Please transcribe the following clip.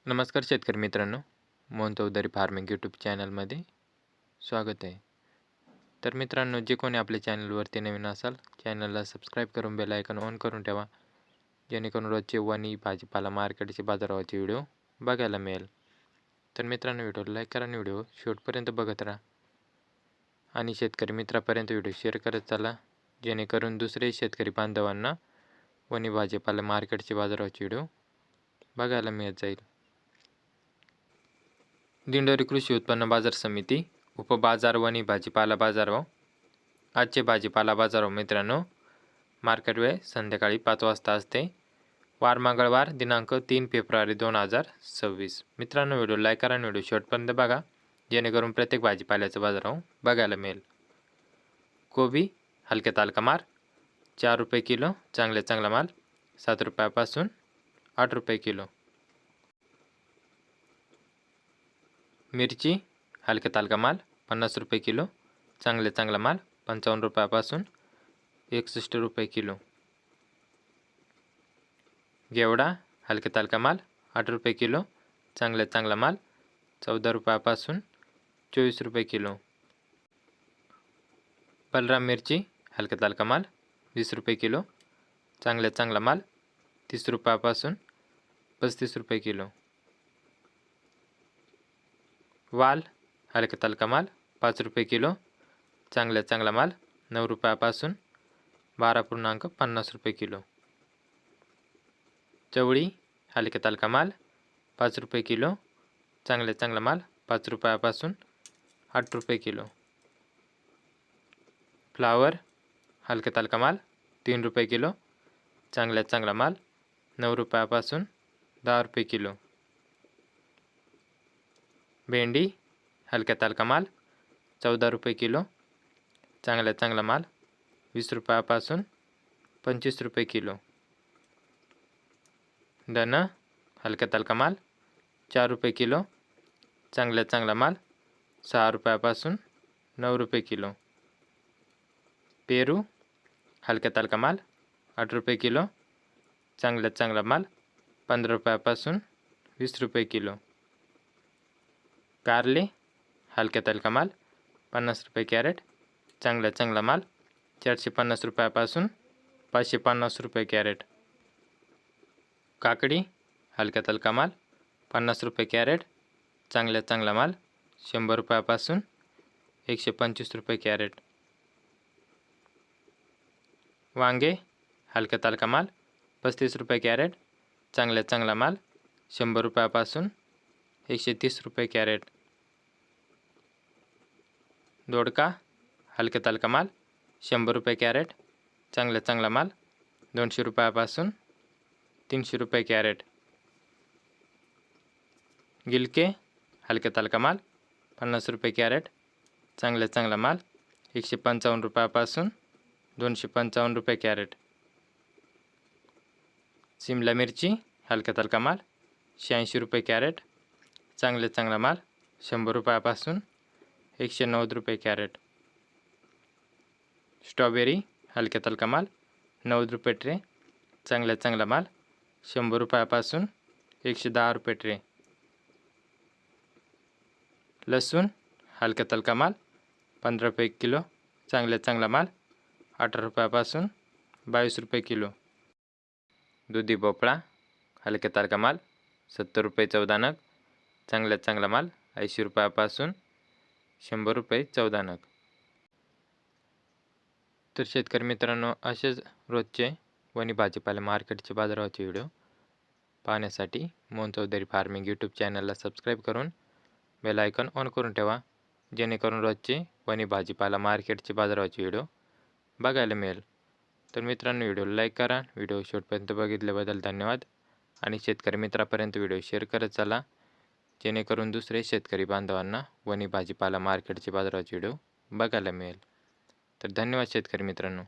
नमस्कार शेतकरी मित्रांनो, मोहन चौधरी फार्मिंग यूट्यूब चॅनलमध्ये स्वागत आहे. तर मित्रांनो, जे कोणी आपल्या चॅनलवरती नवीन असाल, चॅनलला सबस्क्राईब करून बेल आयकॉन ऑन करून ठेवा, जेणेकरून रोजचे वणी भाजीपाला मार्केटचे बाजाराचे व्हिडिओ बघायला मिळेल. तर मित्रांनो, व्हिडिओला लाईक करा आणि व्हिडिओ शेवटपर्यंत बघत राहा आणि शेतकरी मित्रापर्यंत व्हिडिओ शेअर करत चला, जेणेकरून दुसरे शेतकरी बांधवांना वणी भाजीपाला मार्केटचे बाजाराचे व्हिडिओ बघायला मिळत जाईल. दिंडोरी कृषी उत्पन्न बाजार समिती उपबाजार वणी भाजीपाला बाजारभाव. आजचे भाजीपाला बाजारभाव मित्रांनो, मार्केट वेळ संध्याकाळी 5 वाजता असते. वार मंगळवार दिनांक 3 फेब्रुवारी 2026. मित्रांनो, व्हिडिओ लाईक करा आणि व्हिडिओ शेवटपर्यंत बघा, जेणेकरून प्रत्येक भाजीपाल्याचा बाजारभाव बघायला मिळेल. कोबी हलक्या तालका माल 4 रुपये किलो, चांगला माल 7 रुपयापासून 8 रुपये किलो. मिरची हलक्या तालका माल 50 रुपये किलो, चांगला माल 55 रुपयापासून 61 रुपये किलो. घेवडा हलक्या तालका माल 8 रुपये किलो, चांगला माल 14 रुपयापासून 24 रुपये किलो. बलराम मिरची हलक्या तालका माल 20 रुपये किलो, चांगला माल 30 रुपयापासून 35 रुपये किलो. वाल हलक्या तालका माल 5 रुपये किलो, चांगला माल 9 रुपयापासून 12.50 रुपये किलो. चवळी हलक्या तालका माल 5 रुपये किलो, चांगला माल 5 रुपयापासून 8 रुपये किलो. फ्लावर हलक्या तालका माल 3 रुपये किलो, चांगला माल 9 रुपयापासून 10 रुपये किलो. भेंडी हलक्या तालका माल 14 रुपये किलो, चांगला माल 20 रुपयापासून 25 रुपये किलो. धन हलक्या तालका माल 4 रुपये किलो, चांगला माल 6 रुपयापासून 9 रुपये किलो. पेरू हलक्या तालका माल 8 रुपये किलो, चांगला माल 15 रुपयापासून 20 रुपये किलो. कारले हलक्या तालका माल 50 रुपये कॅरेट, चांगला माल 450 रुपयापासून 550 रुपये कॅरेट. काकडी हलक्या तालका माल 50 रुपये कॅरेट, चांगला माल 100 रुपयापासून 125 रुपये कॅरेट. वांगे हलक्या तालका माल 35 रुपये कॅरेट, चांगला माल 100 रुपयापासून 130 रुपये कॅरेट. दोडका हलक्या तालका माल 100 रुपये कॅरेट, चांगला माल 200 रुपयापासून 300 रुपये कॅरेट. गिलके हलक्या तालका माल 50 रुपये कॅरेट, चांगला माल 155 रुपयापासून 255 रुपये कॅरेट. शिमला मिरची हलक्या तालका माल 86 रुपये कॅरेट, चांगला माल 100 रुपयापासून 190 रुपये कॅरेट. स्ट्रॉबेरी हलक्या तालका माल 90 रुपये ट्रे, चांगला माल 100 रुपयापासून 110 रुपये ट्रे. लसूण हलक्या तालका माल 15 रुपये किलो, चांगला माल 18 रुपयापासून 22 रुपये किलो. दुधी भोपळा हलक्या तालका माल 70 रुपये 14 नग, चांगला माल 80 रुपयापासून 100 रुपये 14 नग. तर शेतकरी मित्रांनो, असेच रोजचे वणी भाजीपाला मार्केटचे बाजाराचे व्हिडिओ पाहण्यासाठी मोहन चौधरी फार्मिंग यूट्यूब चॅनलला सबस्क्राईब करून बेल आयकॉन ऑन करून ठेवा, जेणेकरून रोजचे वणी भाजीपाला मार्केटचे बाजाराचे व्हिडिओ बघायला मिळेल. तर मित्रांनो, व्हिडिओला लाईक करा, व्हिडिओ शेवटपर्यंत बघितल्याबद्दल धन्यवाद आणि शेतकरी मित्रापर्यंत व्हिडिओ शेअर करत चला, जेणेकरून दुसरे शेतकरी बांधवांना वणी भाजीपाला मार्केटचे बाजाराचे व्हिडिओ बघायला मिळेल. तर धन्यवाद शेतकरी मित्रांनो.